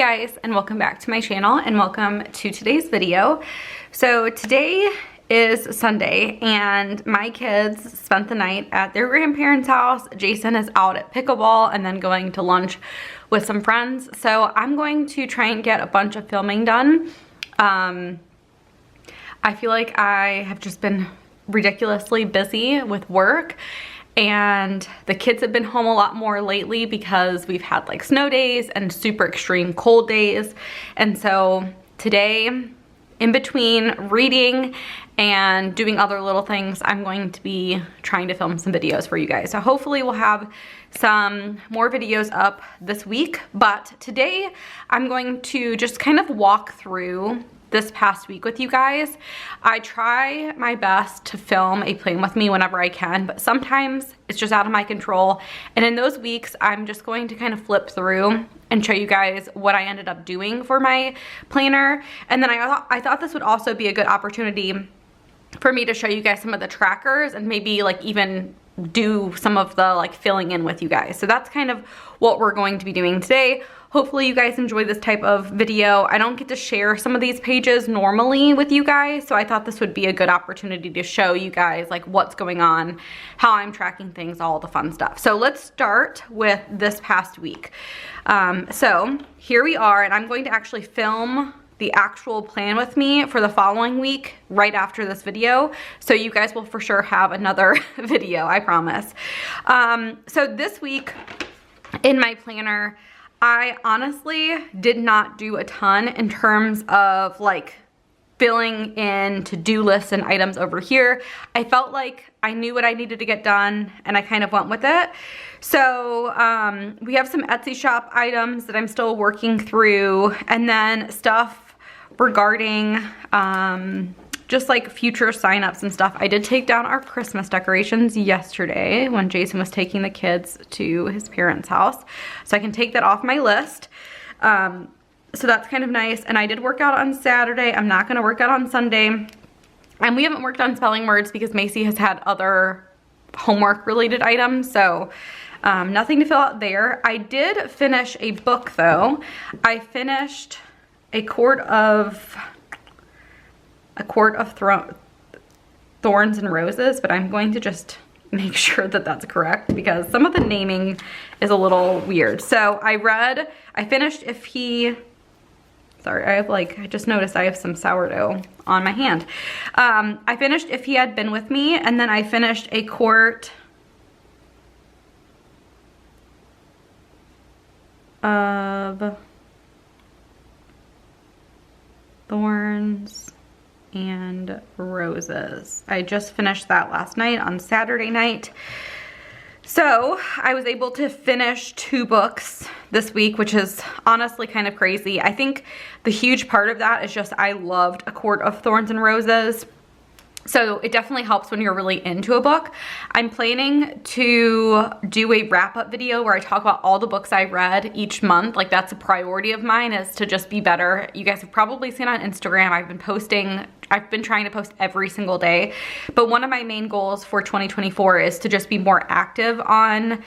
guys, and welcome back to my channel and welcome to today's video. So today is Sunday and my kids spent the night at their grandparents' house. Jason is out at pickleball and then going to lunch with some friends. So I'm going to try and get a bunch of filming done. I feel like I have just been ridiculously busy with work, and the kids have been home a lot more lately because we've had like snow days and super extreme cold days. And so today, in between reading and doing other little things, I'm going to be trying to film some videos for you guys. So hopefully we'll have some more videos up this week. But today I'm going to just kind of walk through this past week with you guys. I try my best to film a plan with me whenever I can, but sometimes it's just out of my control. And in those weeks, I'm just going to kind of flip through and show you guys what I ended up doing for my planner. And then I thought this would also be a good opportunity for me to show you guys some of the trackers and maybe like even do some of the like filling in with you guys. So that's kind of what we're going to be doing today. Hopefully you guys enjoy this type of video. I don't get to share some of these pages normally with you guys, so I thought this would be a good opportunity to show you guys like what's going on, how I'm tracking things, all the fun stuff. So let's start with this past week. So here we are, and I'm going to actually film the actual plan with me for the following week right after this video, so you guys will for sure have another video, I promise. So this week in my planner, I honestly did not do a ton in terms of like filling in to-do lists and items over here. I felt like I knew what I needed to get done and I kind of went with it. So we have some Etsy shop items that I'm still working through, and then stuff regarding just like future signups and stuff. I did take down our Christmas decorations yesterday when Jason was taking the kids to his parents' house. So I can take that off my list. So that's kind of nice. And I did work out on Saturday. I'm not gonna work out on Sunday. And we haven't worked on spelling words because Macy has had other homework related items. So nothing to fill out there. I did finish a book though. I finished a quart of Thorns and Roses, but I'm going to just make sure that that's correct because some of the naming is a little weird. So I finished If He, sorry, I just noticed I have some sourdough on my hand. I finished If He Had Been With Me, and then I finished a quart of Thorns and Roses. I just finished that last night on Saturday night. So I was able to finish 2 books this week, which is honestly kind of crazy. I think the huge part of that is just I loved A Quart of Thorns and Roses. So it definitely helps when you're really into a book. I'm planning to do a wrap-up video where I talk about all the books I read each month. Like that's a priority of mine, is to just be better. You guys have probably seen on Instagram, I've been trying to post every single day. But one of my main goals for 2024 is to just be more active on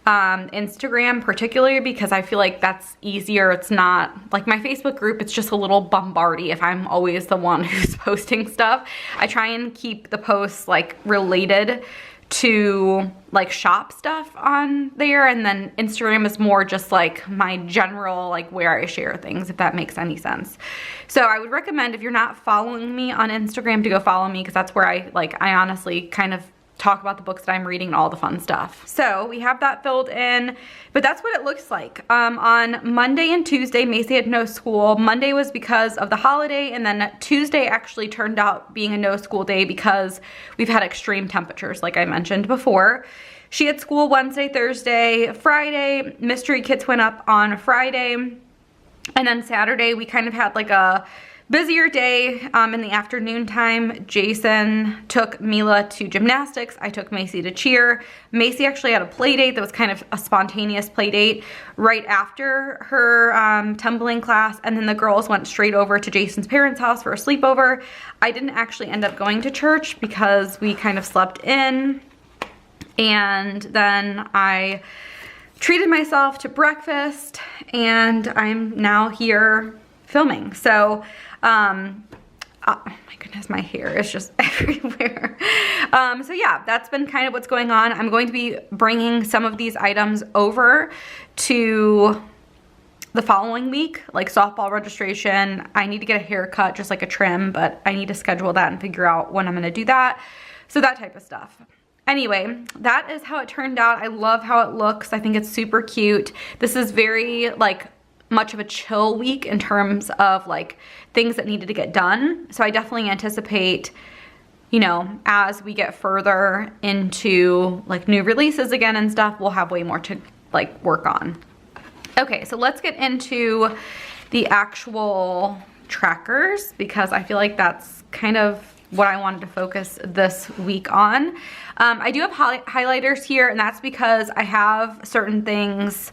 Instagram, particularly because I feel like that's easier. It's not like my Facebook group, it's just a little bombardy if I'm always the one who's posting stuff. I try and keep the posts like related to like shop stuff on there, and then Instagram is more just like my general like where I share things, if that makes any sense. So I would recommend, if you're not following me on Instagram, to go follow me, because that's where I honestly kind of talk about the books that I'm reading and all the fun stuff. So we have that filled in, but that's what it looks like. On Monday and Tuesday, Macy had no school. Monday was because of the holiday, and then Tuesday actually turned out being a no school day because we've had extreme temperatures, like I mentioned before. She had school Wednesday, Thursday, Friday. Mystery kits went up on Friday. And then Saturday, we kind of had like a busier day in the afternoon time. Jason took Mila to gymnastics. I took Macy to cheer. Macy actually had a play date that was kind of a spontaneous play date right after her tumbling class, and then the girls went straight over to Jason's parents' house for a sleepover. I didn't actually end up going to church because we kind of slept in, and then I treated myself to breakfast, and I'm now here filming. So, oh my goodness, my hair is just everywhere. So yeah, that's been kind of what's going on. I'm going to be bringing some of these items over to the following week, like softball registration. I need to get a haircut, just like a trim, but I need to schedule that and figure out when I'm gonna do that. So that type of stuff. Anyway, that is how it turned out. I love how it looks. I think it's super cute. This is very like much of a chill week in terms of like things that needed to get done. So I definitely anticipate, you know, as we get further into like new releases again and stuff, we'll have way more to like work on. Okay, so let's get into the actual trackers because I feel like that's kind of what I wanted to focus this week on. I do have highlighters here, and that's because I have certain things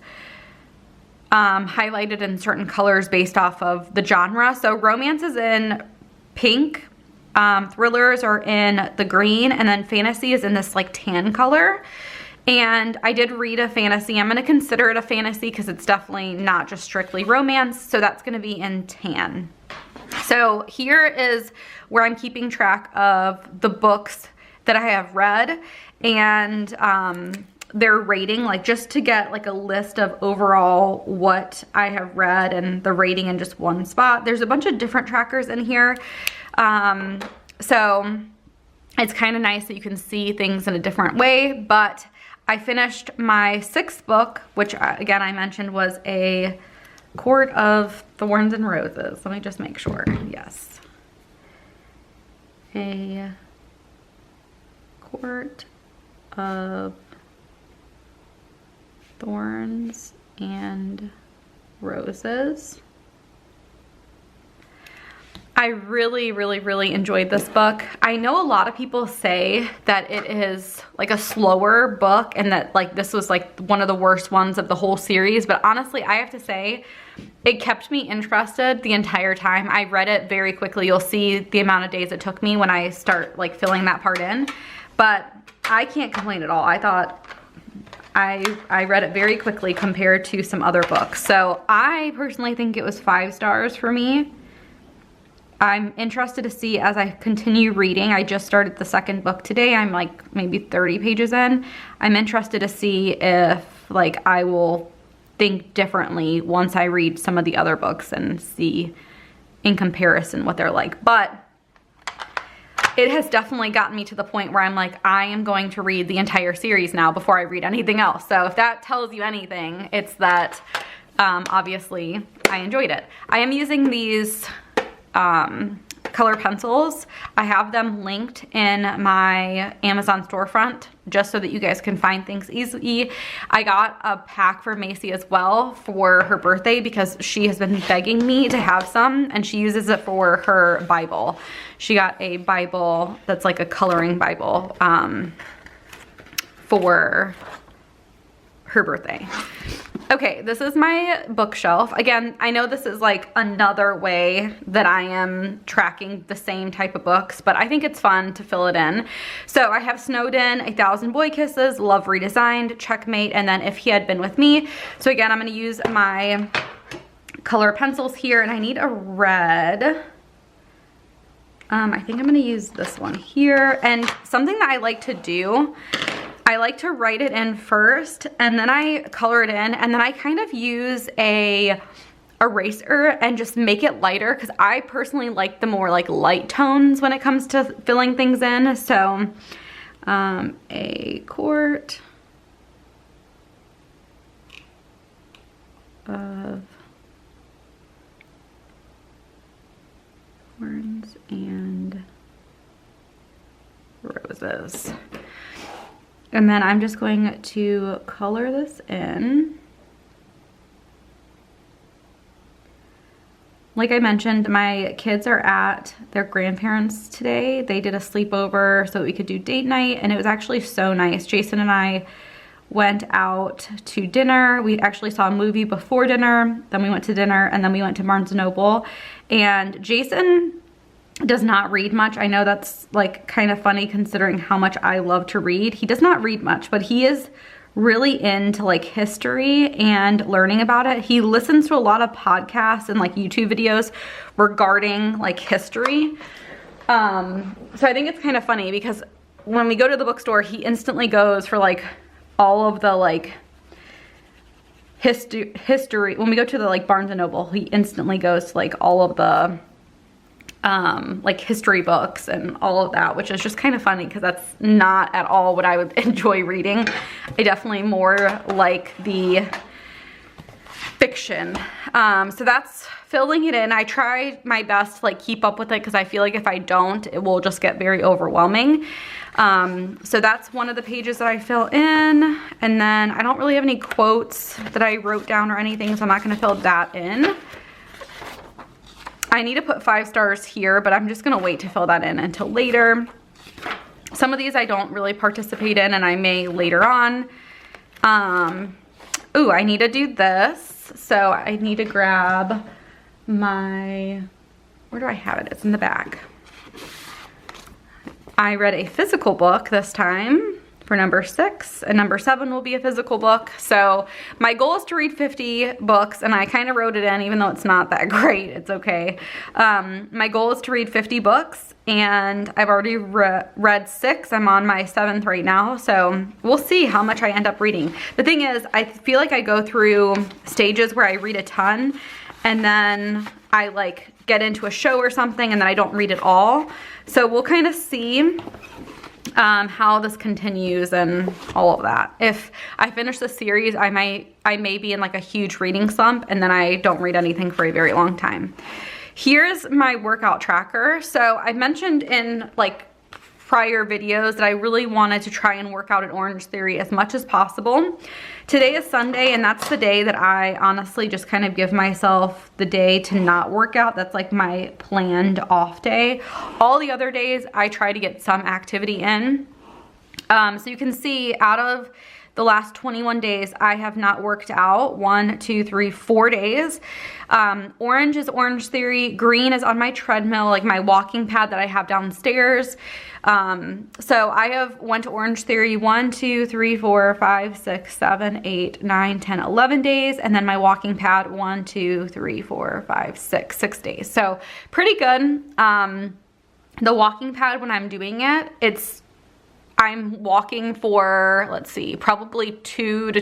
highlighted in certain colors based off of the genre. So romance is in pink, thrillers are in the green, and then fantasy is in this like tan color. And I did read a fantasy. I'm gonna consider it a fantasy because it's definitely not just strictly romance. So that's gonna be in tan. So here is where I'm keeping track of the books that I have read and their rating, like just to get like a list of overall what I have read and the rating in just one spot. There's a bunch of different trackers in here. So it's kind of nice that you can see things in a different way, but I finished my 6th book, which again I mentioned was A Court of Thorns and Roses. Let me just make sure. Yes. A Court of Thorns and Roses. I really enjoyed this book. I know a lot of people say that it is like a slower book and that like this was like one of the worst ones of the whole series, but honestly I have to say it kept me interested the entire time. I read it very quickly. You'll see the amount of days it took me when I start like filling that part in, but I can't complain at all. I thought I read it very quickly compared to some other books. So I personally think it was 5 stars for me. I'm interested to see as I continue reading. I just started the 2nd book today. I'm like maybe 30 pages in. I'm interested to see if like I will think differently once I read some of the other books and see in comparison what they're like. But it has definitely gotten me to the point where I'm like, I am going to read the entire series now before I read anything else. So if that tells you anything, it's that obviously I enjoyed it. I am using these color pencils. I have them linked in my Amazon storefront just so that you guys can find things easily. I got a pack for Macy as well for her birthday because she has been begging me to have some and she uses it for her Bible. She got a Bible that's like a coloring Bible for her birthday. Okay, this is my bookshelf. Again, I know this is like another way that I am tracking the same type of books, but I think it's fun to fill it in. So I have Snowden, 1,000 Boy Kisses, Love Redesigned, Checkmate, and then If He Had Been With Me. So again, I'm gonna use my color pencils here, and I need a red. I think I'm gonna use this one here. And something that I like to do, I like to write it in first and then I color it in and then I kind of use a eraser and just make it lighter because I personally like the more like light tones when it comes to filling things in. So A Court of Thorns and Roses. And then I'm just going to color this in. Like I mentioned, my kids are at their grandparents' today. They did a sleepover so that we could do date night, and it was actually so nice. Jason and I went out to dinner. We actually saw a movie before dinner, then we went to dinner, and then we went to Barnes & Noble. And Jason does not read much. I know that's like kind of funny considering how much I love to read. He does not read much, but he is really into like history and learning about it. He listens to a lot of podcasts and like YouTube videos regarding like history. So I think it's kind of funny because when we go to the bookstore, he instantly goes for like all of the like history. When we go to the like Barnes and Noble, he instantly goes to like all of the like history books and all of that, which is just kind of funny because that's not at all what I would enjoy reading. I definitely more like the fiction. So that's filling it in. I try my best to like keep up with it because I feel like if I don't, it will just get very overwhelming. So that's one of the pages that I fill in, and then I don't really have any quotes that I wrote down or anything, so I'm not going to fill that in. I need to put 5 stars here, but I'm just going to wait to fill that in until later. Some of these I don't really participate in, and I may later on. Ooh, I need to do this. So I need to grab my, where do I have it? It's in the back. I read a physical book this time for number 6, and number 7 will be a physical book. So my goal is to read 50 books, and I kind of wrote it in, even though it's not that great, it's okay. My goal is to read 50 books, and I've already read 6. I'm on my 7th right now, so we'll see how much I end up reading. The thing is, I feel like I go through stages where I read a ton, and then I like get into a show or something, and then I don't read it all. So we'll kind of see how this continues and all of that. If I finish the series, I may be in like a huge reading slump, and then I don't read anything for a very long time. Here's my workout tracker. So I mentioned in like prior videos that I really wanted to try and work out at Orange Theory as much as possible. Today is Sunday, and that's the day that I honestly just kind of give myself the day to not work out. That's like my planned off day. All the other days I try to get some activity in. So you can see out of the last 21 days, I have not worked out 1, 2, 3, 4 days. Orange is Orange Theory. Green is on my treadmill, like my walking pad that I have downstairs. So I have went to Orange Theory 1, 2, 3, 4, 5, 6, 7, 8, 9, 10, 11 days. And then my walking pad 1, 2, 3, 4, 5, 6 days. So pretty good. The walking pad, when I'm doing it, I'm walking for, let's see, probably 2 to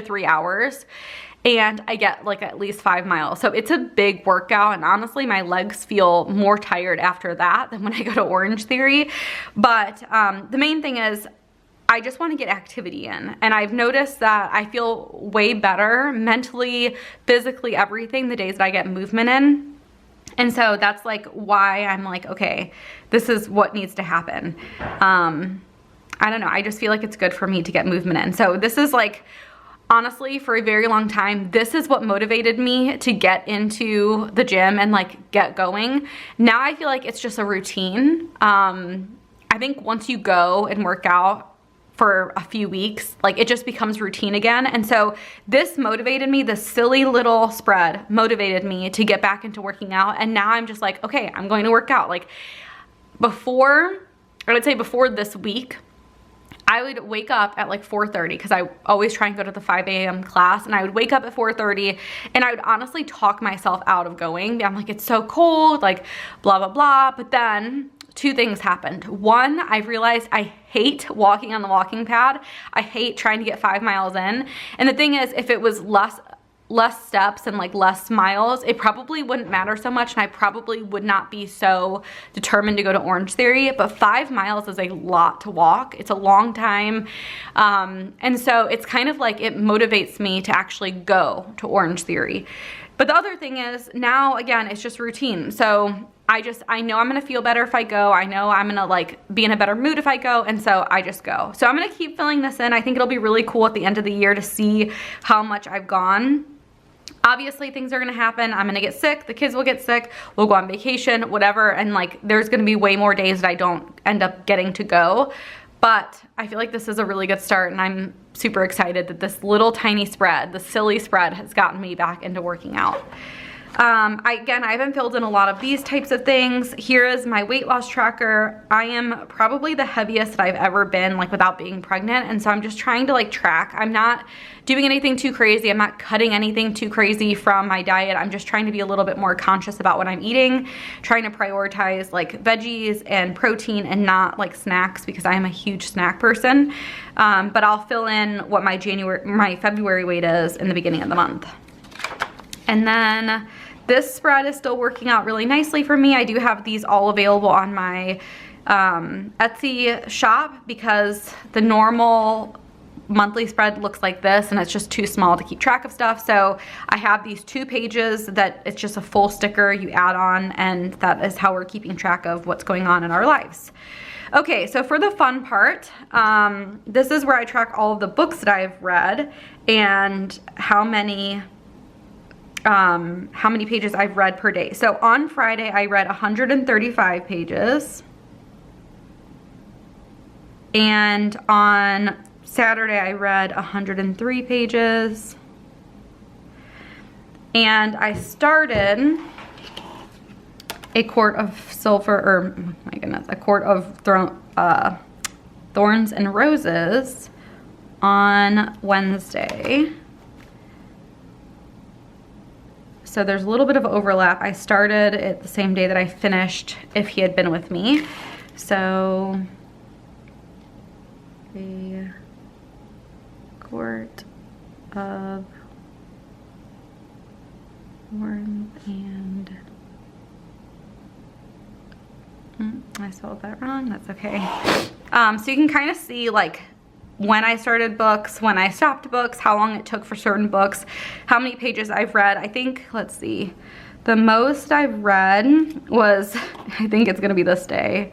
3 hours, and I get like at least 5 miles. So it's a big workout, and honestly, my legs feel more tired after that than when I go to Orange Theory. But the main thing is I just want to get activity in, and I've noticed that I feel way better mentally, physically, everything the days that I get movement in. And so that's like why I'm like, okay, this is what needs to happen. I don't know. I just feel like it's good for me to get movement in. So this is like, honestly, for a very long time, this is what motivated me to get into the gym and like get going. Now I feel like it's just a routine. I think once you go and work out for a few weeks, like it just becomes routine again. And so this motivated me, this silly little spread motivated me to get back into working out. And now I'm just like, okay, I'm going to work out. Like before, I would say before this week, I would wake up at like 4:30 because I always try and go to the 5 a.m. class, and I would wake up at 4:30 and I would honestly talk myself out of going. I'm like, it's so cold, like blah, blah, blah. But then 2 things happened. One, I realized I hate walking on the walking pad. I hate trying to get 5 miles in. And the thing is, if it was less steps and like less miles, it probably wouldn't matter so much, and I probably would not be so determined to go to Orange Theory. But 5 miles is a lot to walk. It's a long time. And so it's kind of like it motivates me to actually go to Orange Theory. But the other thing is, now again, it's just routine. So I know I'm gonna feel better if I go. I know I'm gonna like be in a better mood if I go, and so I just go. So I'm gonna keep filling this in. I think it'll be really cool at the end of the year to see how much I've gone. Obviously, things are gonna happen. I'm gonna get sick, the kids will get sick, we'll go on vacation, whatever, and like there's gonna be way more days that I don't end up getting to go. But I feel like this is a really good start, and I'm super excited that this little tiny spread, the silly spread, has gotten me back into working out. Again, I haven't filled in a lot of these types of things. Here is my weight loss tracker. I am probably the heaviest that I've ever been, like without being pregnant. And so I'm just trying to like track. I'm not doing anything too crazy. I'm not cutting anything too crazy from my diet. I'm just trying to be a little bit more conscious about what I'm eating, trying to prioritize like veggies and protein and not like snacks because I am a huge snack person. But I'll fill in what my February weight is in the beginning of the month. And then this spread is still working out really nicely for me. I do have these all available on my Etsy shop because the normal monthly spread looks like this and it's just too small to keep track of stuff. So I have these 2 pages that it's just a full sticker you add on, and that is how we're keeping track of what's going on in our lives. Okay, so for the fun part, this is where I track all of the books that I've read and how many pages I've read per day. So on Friday, I read 135 pages. And on Saturday, I read 103 pages. And I started a quart of sulfur, or oh my goodness, a quart of Thorns and Roses on Wednesday. So there's a little bit of overlap. I started it the same day that I finished if he had been with me. So a quart of Thorns and I spelled that wrong, that's okay. So you can kind of see like when I started books, when I stopped books, how long it took for certain books, how many pages I've read. I think, let's see, the most I've read was, I think it's gonna be this day.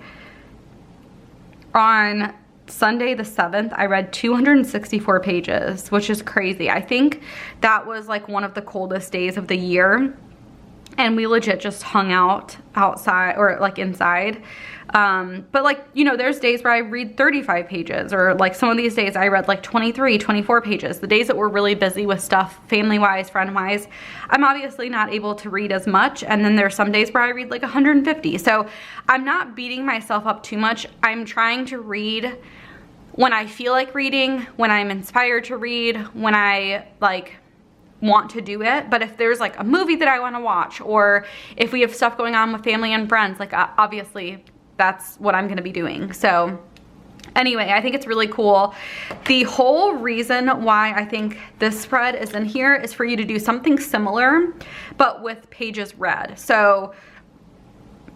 On Sunday the 7th, I read 264 pages, which is crazy. I think that was like one of the coldest days of the year. And we legit just hung out outside or like inside. But like, you know, there's days where I read 35 pages, or like some of these days I read like 23, 24 pages. The days that we're really busy with stuff, family-wise, friend-wise, I'm obviously not able to read as much. And then there's some days where I read like 150. So I'm not beating myself up too much. I'm trying to read when I feel like reading, when I'm inspired to read, when I like want to do it. But if there's like a movie that I want to watch, or if we have stuff going on with family and friends, like obviously that's what I'm going to be doing. So anyway, I think it's really cool. The whole reason why I think this spread is in here is for you to do something similar, but with pages read. So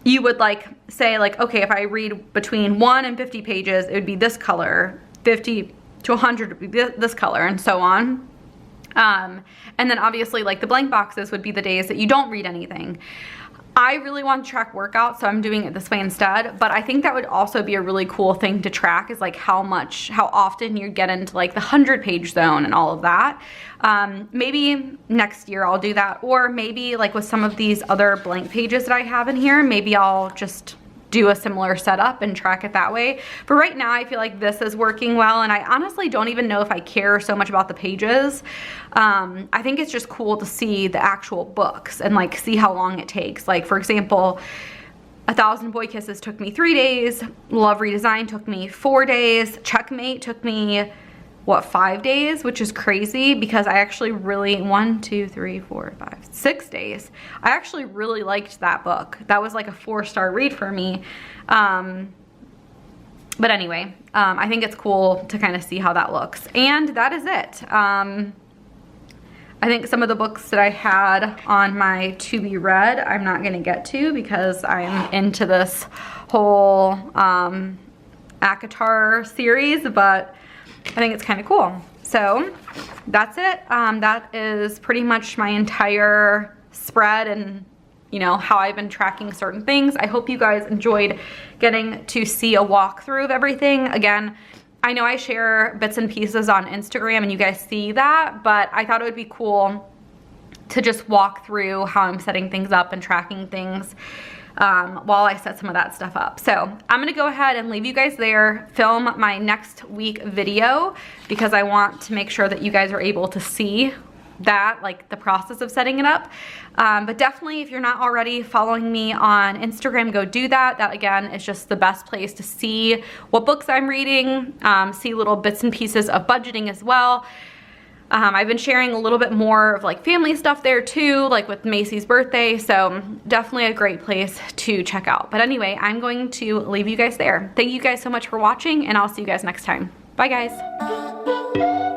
you would like say like, okay, if I read between 1 and 50 pages, it would be this color, 50 to 100 would be this color, and so on. And then obviously like the blank boxes would be the days that you don't read anything. I really want to track workouts, so I'm doing it this way instead. But I think that would also be a really cool thing to track, is like how often you get into like the 100-page zone and all of that. Maybe next year I'll do that, or maybe like with some of these other blank pages that I have in here, maybe I'll just do a similar setup and track it that way. But right now I feel like this is working well, and I honestly don't even know if I care so much about the pages. I think it's just cool to see the actual books and like see how long it takes. Like for example, 1,000 Boy Kisses took me 3 days, Love Redesign took me 4 days, Checkmate took me, what, 5 days, which is crazy because I actually really, 1, 2, 3, 4, 5, 6 days. I actually really liked that book. That was like a 4-star read for me. But anyway, I think it's cool to kind of see how that looks. And that is it. I think some of the books that I had on my to be read, I'm not gonna get to because I'm into this whole ACOTAR series, but I think it's kind of cool. So that's it. That is pretty much my entire spread and, you know, how I've been tracking certain things. I hope you guys enjoyed getting to see a walkthrough of everything. Again, I know I share bits and pieces on Instagram and you guys see that, but I thought it would be cool to just walk through how I'm setting things up and tracking things while I set some of that stuff up. So I'm gonna go ahead and leave you guys there, film my next week video, because I want to make sure that you guys are able to see that, like the process of setting it up. But definitely, if you're not already following me on Instagram, go do that. That again is just the best place to see what books I'm reading, see little bits and pieces of budgeting as well. I've been sharing a little bit more of like family stuff there too, like with Macy's birthday, so definitely a great place to check out. But anyway, I'm going to leave you guys there. Thank you guys so much for watching, and I'll see you guys next time. Bye guys.